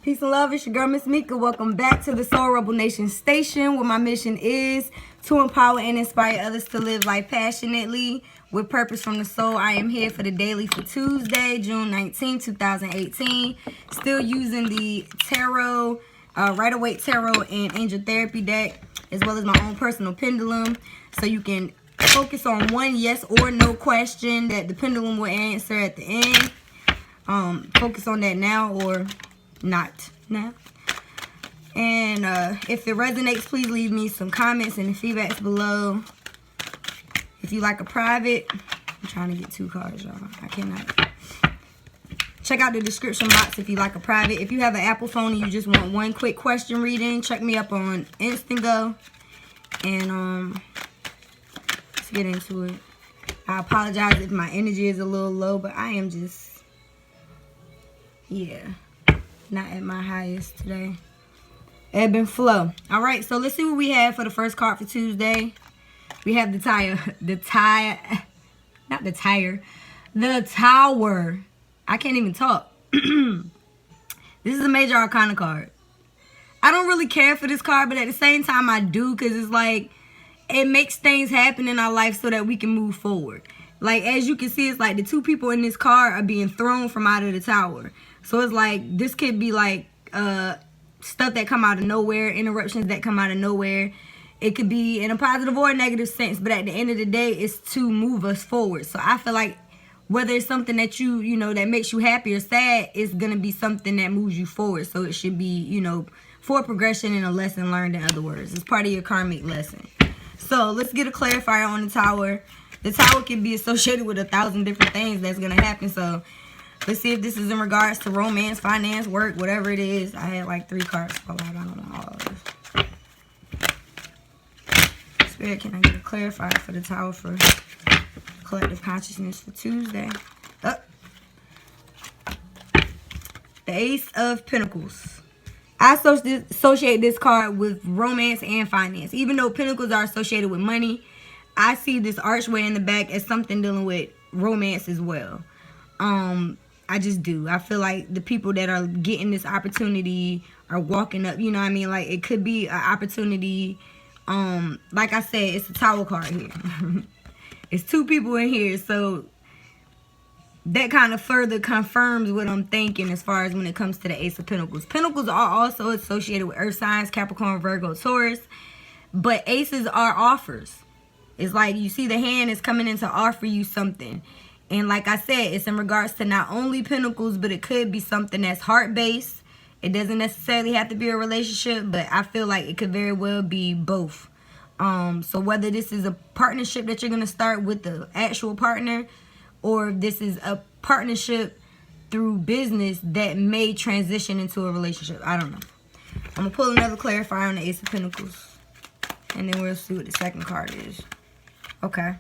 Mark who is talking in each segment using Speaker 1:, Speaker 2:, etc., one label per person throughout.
Speaker 1: Peace and love, it's your girl, Miss Meka. Welcome back to the Soul Rebel Nation station, where my mission is to empower and inspire others to live life passionately with purpose from the soul. I am here for the daily for Tuesday, June 19, 2018. Still using the tarot, Rider-Waite Tarot and Angel Therapy deck, as well as my own personal pendulum. So you can focus on one yes or no question that the pendulum will answer at the end. Focus on that now or not now. And if it resonates, please leave me some comments and the feedbacks below. If you like a private, I'm trying to get 2 cards, y'all. I cannot. Check out the description box if you like a private. If you have an Apple phone and you just want one quick question reading, check me up on Instago. And let's get into it. I apologize if my energy is a little low, but I am just, yeah, not at my highest today. Ebb and flow. All right, so let's see what we have for the first card for Tuesday. We have the Tower. I can't even talk. This is a major arcana card. I don't really care for this card, but at the same time I do, because it's like it makes things happen in our life so that we can move forward. Like, as you can see, it's like the 2 people in this card are being thrown from out of the tower. So it's like this could be like stuff that come out of nowhere, interruptions that come out of nowhere. It could be in a positive or a negative sense, but at the end of the day, it's to move us forward. So I feel like whether it's something that you know, that makes you happy or sad, it's going to be something that moves you forward. So it should be, you know, for progression and a lesson learned, in other words. It's part of your karmic lesson. So let's get a clarifier on the Tower. The Tower can be associated with 1,000 different things that's going to happen. So let's see if this is in regards to romance, finance, work, whatever it is. I had like 3 cards fall out. I don't know all of this. Spirit, can I get a clarifier for the Tower for collective consciousness for Tuesday? The Ace of Pentacles. I associate this card with romance and finance. Even though Pentacles are associated with money, I see this archway in the back as something dealing with romance as well. I just do. I feel like the people that are getting this opportunity are walking up, you know what I mean? Like, it could be an opportunity. Like I said, it's a Tower card here. It's 2 people in here, so that kind of further confirms what I'm thinking as far as when it comes to the Ace of Pentacles. Pentacles are also associated with earth signs, Capricorn, Virgo, Taurus, but aces are offers. It's like you see the hand is coming in to offer you something. And like I said, it's in regards to not only Pentacles, but it could be something that's heart-based. It doesn't necessarily have to be a relationship, but I feel like it could very well be both. So whether this is a partnership that you're going to start with the actual partner, or if this is a partnership through business that may transition into a relationship. I don't know. I'm going to pull another clarifier on the Ace of Pentacles. And then we'll see what the second card is. Okay.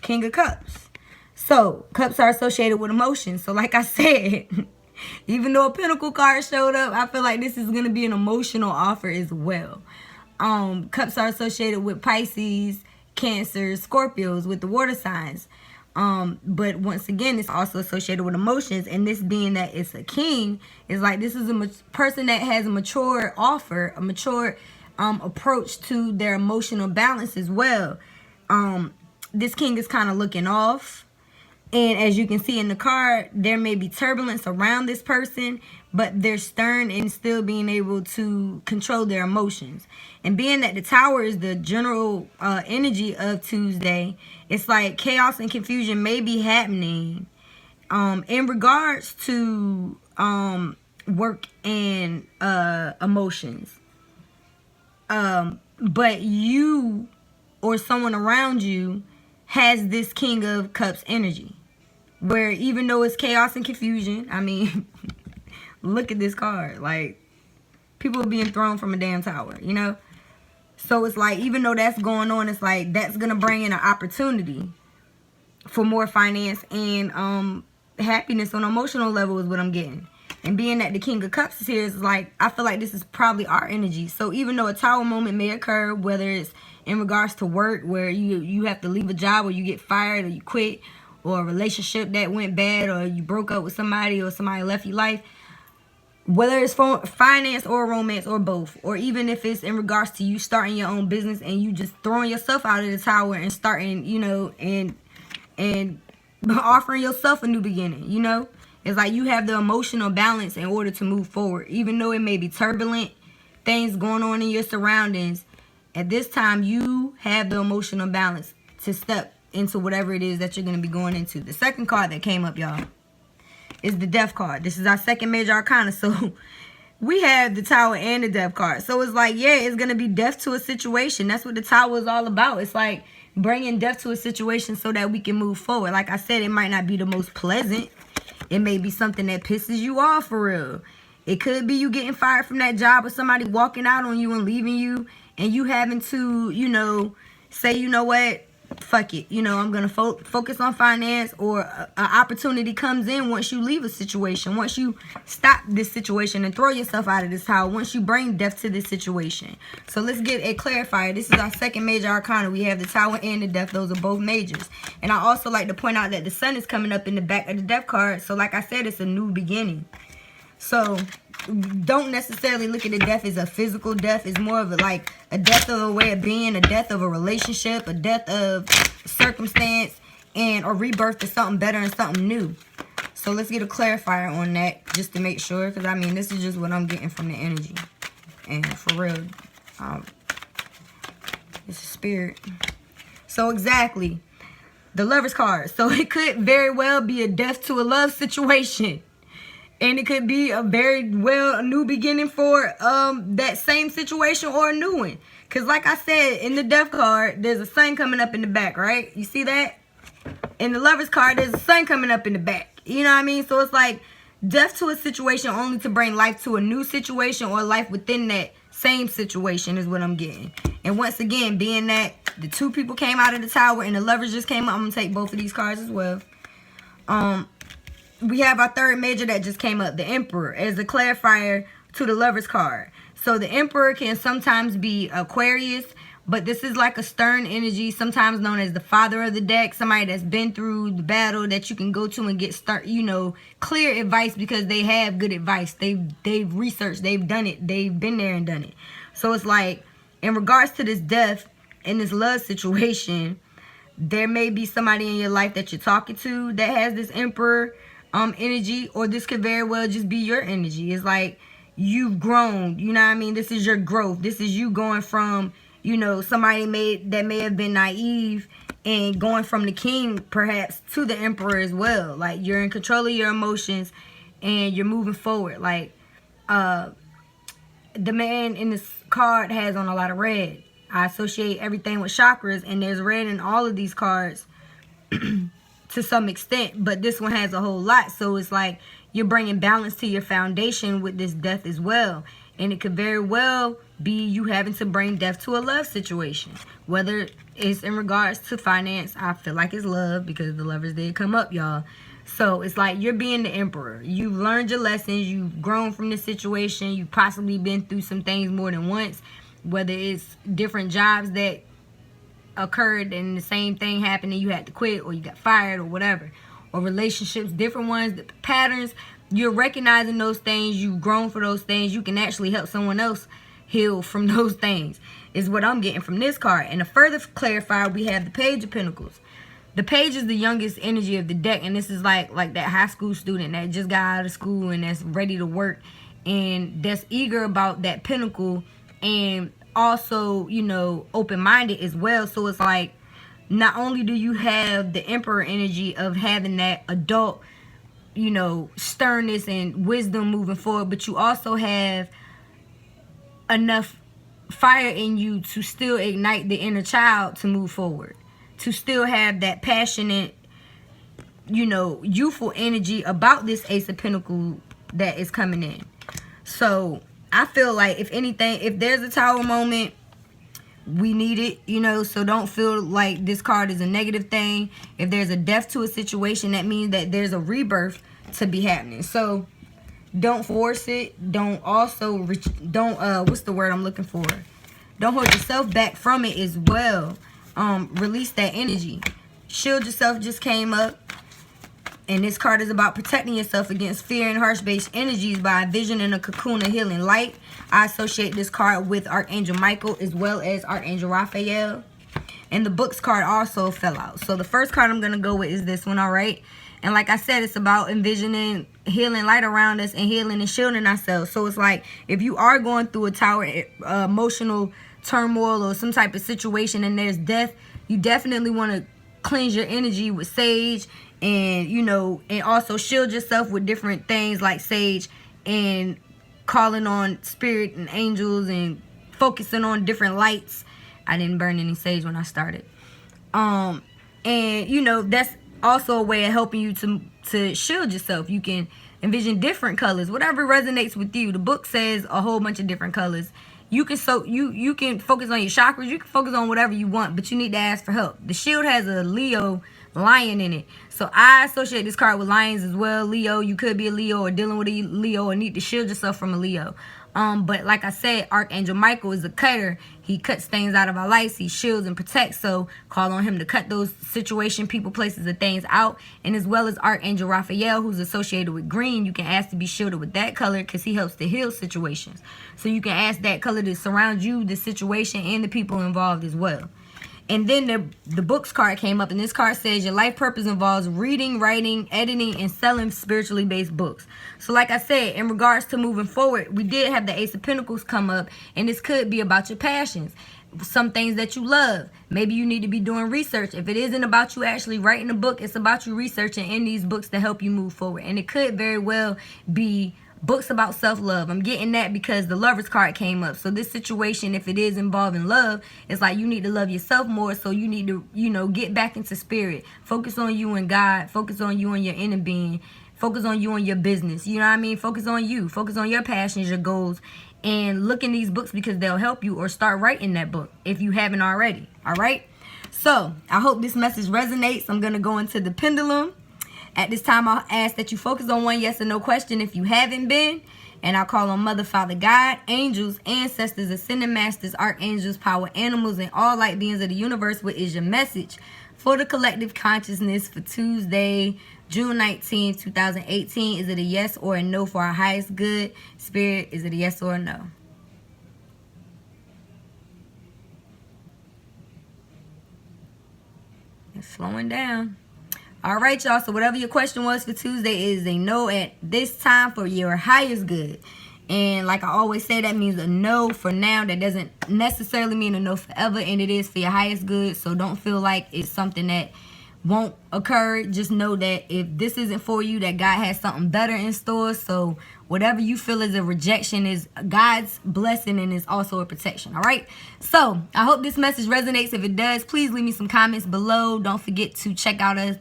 Speaker 1: King of Cups. So, cups are associated with emotions. So, like I said, even though a Pentacle card showed up, I feel like this is going to be an emotional offer as well. Cups are associated with Pisces, Cancer, Scorpios, with the water signs. But once again, it's also associated with emotions. And this being that it's a king, is like this is a person that has a mature offer, a mature approach to their emotional balance as well. This king is kind of looking off. And as you can see in the card, there may be turbulence around this person, but they're stern and still being able to control their emotions. And being that the Tower is the general energy of Tuesday, it's like chaos and confusion may be happening in regards to work and emotions. But you or someone around you has this King of Cups energy, where even though it's chaos and confusion, I mean, look at this card. Like, people are being thrown from a damn tower, you know? So it's like, even though that's going on, it's like that's going to bring in an opportunity for more finance and happiness on an emotional level is what I'm getting. And being that the King of Cups is here, is like, I feel like this is probably our energy. So even though a Tower moment may occur, whether it's in regards to work, where you have to leave a job, or you get fired, or you quit, or a relationship that went bad, or you broke up with somebody, or somebody left your life, Whether it's for finance or romance or both, or even if it's in regards to you starting your own business and you just throwing yourself out of the tower and starting, and offering yourself a new beginning, It's like you have the emotional balance in order to move forward. Even though it may be turbulent, things going on in your surroundings, at this time you have the emotional balance to step into whatever it is that you're going to be going into. The second card that came up, y'all, is the Death card. This is our second major arcana. So we have the Tower and the Death card. So it's like, yeah, it's going to be death to a situation. That's what the Tower is all about. It's like bringing death to a situation so that we can move forward. Like I said, it might not be the most pleasant. It may be something that pisses you off for real. It could be you getting fired from that job or somebody walking out on you and leaving you and you having to, say, you know what? Fuck it. I'm going to focus on finance, or an opportunity comes in once you leave a situation. Once you stop this situation and throw yourself out of this tower. Once you bring death to this situation. So let's get a clarifier. This is our second major arcana. We have the Tower and the Death. Those are both majors. And I also like to point out that the Sun is coming up in the back of the Death card. So like I said, it's a new beginning. So don't necessarily look at the death as a physical death. It's more of like a death of a way of being, a death of a relationship, a death of circumstance, and a rebirth to something better and something new. So let's get a clarifier on that just to make sure, because I mean, this is just what I'm getting from the energy. And for real, it's a spirit. So exactly, the Lover's card. So it could very well be a death to a love situation. And it could be a new beginning for that same situation or a new one. Because like I said, in the Death card, there's a sun coming up in the back, right? You see that? In the Lover's card, there's a sun coming up in the back. You know what I mean? So it's like death to a situation only to bring life to a new situation, or life within that same situation is what I'm getting. And once again, being that the two people came out of the Tower and the Lovers just came up, I'm going to take both of these cards as well. We have our third major that just came up, the Emperor, as a clarifier to the Lover's card. So the Emperor can sometimes be Aquarius, but this is like a stern energy, sometimes known as the father of the deck, somebody that's been through the battle that you can go to and get clear advice because they have good advice. They've researched, they've done it, they've been there and done it. So it's like, in regards to this death and this love situation, there may be somebody in your life that you're talking to that has this Emperor energy, or this could very well just be your energy. It's like you've grown, you know what I mean? This is your growth. This is you going from, somebody that may have been naive and going from the king perhaps to the Emperor as well. Like you're in control of your emotions and you're moving forward. Like the man in this card has on a lot of red. I associate everything with chakras, and there's red in all of these cards to some extent, but this one has a whole lot. So it's like you're bringing balance to your foundation with this death as well. And it could very well be you having to bring death to a love situation, whether it's in regards to finance. I feel like it's love because the Lovers did come up, y'all. So it's like you're being the Emperor. You've learned your lessons. You've grown from this situation. You've possibly been through some things more than once, whether it's different jobs that occurred and the same thing happened and you had to quit, or you got fired, or whatever, or relationships, different ones, the patterns. You're recognizing those things. You've grown for those things. You can actually help someone else heal from those things, is what I'm getting from this card. And to further clarify, we have the Page of Pentacles. The Page is the youngest energy of the deck, and this is like that high school student that just got out of school and that's ready to work and that's eager about that pinnacle, and also, open-minded as well. So it's like, not only do you have the Emperor energy of having that adult, sternness and wisdom moving forward, but you also have enough fire in you to still ignite the inner child to move forward, to still have that passionate, youthful energy about this Ace of Pentacles that is coming in. So I feel like, if anything, if there's a Tower moment, we need it, so don't feel like this card is a negative thing. If there's a death to a situation, that means that there's a rebirth to be happening. So don't force it. Don't what's the word I'm looking for? Don't hold yourself back from it as well. Release that energy. Shield Yourself just came up. And this card is about protecting yourself against fear and harsh-based energies by envisioning a cocoon of healing light. I associate this card with Archangel Michael as well as Archangel Raphael. And the books card also fell out. So the first card I'm going to go with is this one, all right? And like I said, it's about envisioning healing light around us and healing and shielding ourselves. So it's like if you are going through a tower emotional turmoil or some type of situation and there's death, you definitely want to cleanse your energy with sage and, you know, and also shield yourself with different things like sage and calling on spirit and angels and focusing on different lights. I didn't burn any sage when I started. And, you know, that's also a way of helping you to shield yourself. You can envision different colors, whatever resonates with you. The book says a whole bunch of different colors. You can you can focus on your chakras. You can focus on whatever you want, but you need to ask for help. The shield has a Leo lion in it, so I associate this card with lions as well. Leo, you could be a Leo or dealing with a Leo or need to shield yourself from a Leo. But like I said, Archangel Michael is a cutter. He cuts things out of our lives. He shields and protects. So call on him to cut those situations, people, places, and things out. And as well as Archangel Raphael, who's associated with green, you can ask to be shielded with that color because he helps to heal situations. So you can ask that color to surround you, the situation, and the people involved as well. And then the books card came up, and this card says your life purpose involves reading, writing, editing, and selling spiritually based books. So like I said, in regards to moving forward, we did have the Ace of Pentacles come up, and this could be about your passions, some things that you love. Maybe you need to be doing research. If it isn't about you actually writing a book, it's about you researching in these books to help you move forward. And it could very well be books about self-love. I'm getting that because the Lovers card came up. So this situation, if it is involving love, it's like you need to love yourself more. So you need to, you know, get back into spirit. Focus on you and God. Focus on you and your inner being. Focus on you and your business. You know what I mean? Focus on you. Focus on your passions, your goals. And look in these books because they'll help you, or start writing that book if you haven't already. All right? So I hope this message resonates. I'm going to go into the pendulum. At this time, I'll ask that you focus on one yes or no question if you haven't been. And I'll call on Mother, Father, God, angels, ancestors, ascended masters, archangels, power animals, and all light beings of the universe. What is your message for the collective consciousness for Tuesday, June 19, 2018? Is it a yes or a no for our highest good? Spirit, is it a yes or a no? It's slowing down. All right, y'all. So whatever your question was for Tuesday is a no at this time for your highest good. And like I always say, that means a no for now. That doesn't necessarily mean a no forever. And it is for your highest good. So don't feel like it's something that won't occur. Just know that if this isn't for you, that God has something better in store. So whatever you feel is a rejection is God's blessing and is also a protection. All right. So I hope this message resonates. If it does, please leave me some comments below. Don't forget to check out us.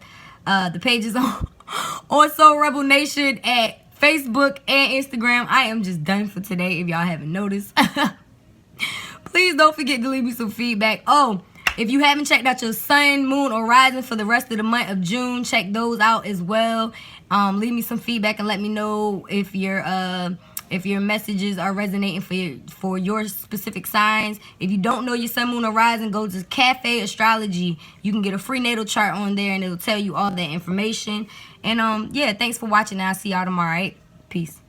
Speaker 1: The pages on Soul Rebel Nation at Facebook and Instagram. I am just done for today if y'all haven't noticed. Please don't forget to leave me some feedback. Oh, if you haven't checked out your sun, moon, or rising for the rest of the month of June, check those out as well. Leave me some feedback and let me know if your messages are resonating for your specific signs. If you don't know your sun, moon, or rising, go to Cafe Astrology. You can get a free natal chart on there, and it'll tell you all that information. And yeah, thanks for watching. I'll see y'all tomorrow. All right? Peace.